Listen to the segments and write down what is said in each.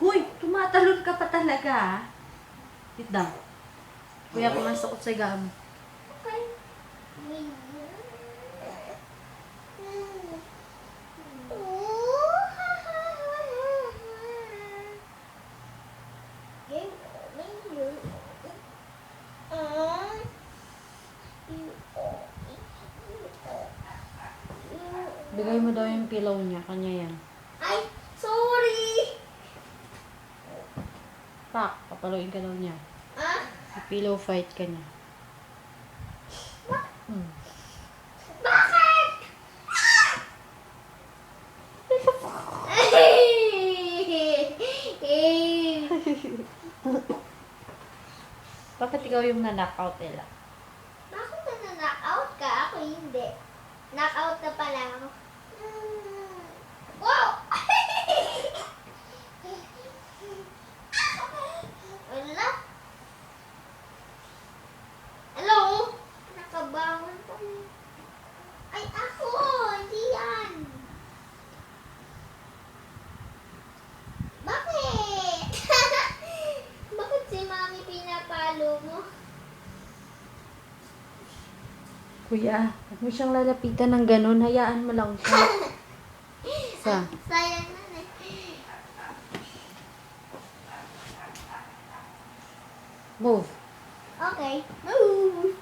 Huy, tumatalon ka pa talaga, ah. Sit down. Kuya, pumasok ko sa gamo. Bigay mo daw yung pillow niya, kanya yan. Ay, sorry! Pak, papaluin ka daw niya. Ah? Pillow fight ka niya. Bakit? Bakit ikaw yung na-knockout nila? Bakit na-knockout ka? Ako hindi. Knockout na pala ako. Wow! Wala. Hello? Nakabangon kami. Ay, ako! Hindi yan. Bakit? Bakit si Mami pinapalo mo? Kuya, huwag mo siyang lalapitan ng ganun. Hayaan mo lang siya. Sa? Sayang na eh. Move. Okay. Move.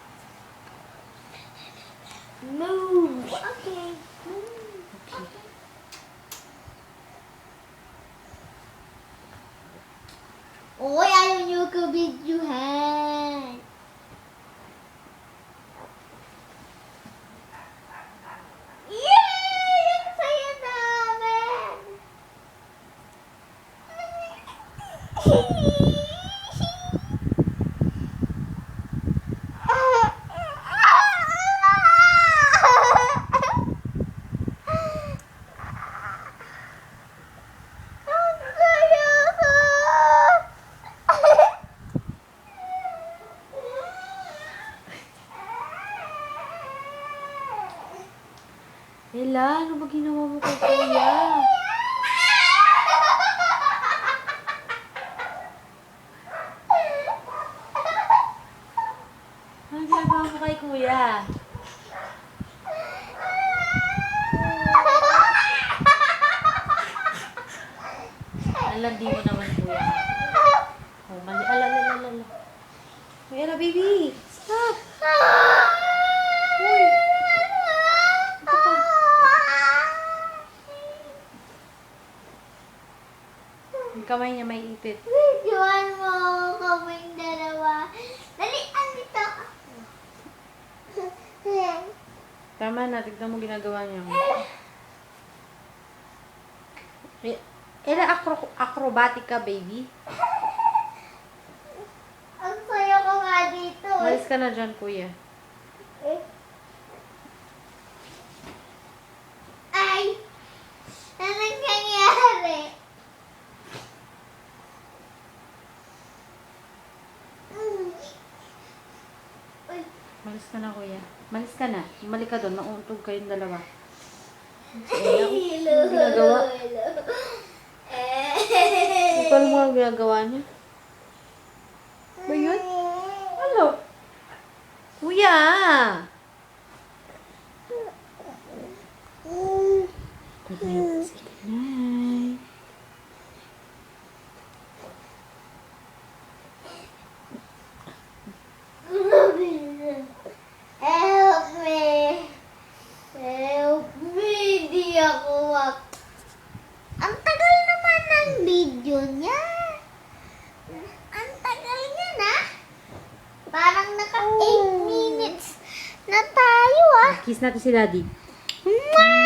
Move. Okay. Move. Okay. Uy, ayaw niyo ko videohan. Yay! Ang saya namin! Ang saya ko! Ella, ano ba ginawa mo kay Kuya? Ano ginagawa mo kay Kuya? Alandi mo naman, Kuya. Oh, mali. Alala. Kuya, baby. Stop. Uy. Ito pa. Yung kamay niya may ipit. Videohan mo kaming dalawa. Dali, andito ako. Tama na, tignan mo ginagawa niya. Ella, acrobatic ka, baby. Ang saya ko nga dito. Malis ka na dyan, Kuya. Ay! Anong nangyari? Uy, Malis ka na, Kuya. Malis ka na. Mali ka doon. Mauntog kayong dalawa. hilo. ginagawa? Ito alam mo ang ginagawa niya? Ba yun? Ano? Kuya! Good night. Good night. Help me! Help me! Di ako Ang tagal naman ng video niya. Ang tagal niya na. Parang naka 8 minutes na tayo ah. Kiss natin si Daddy. Mwah!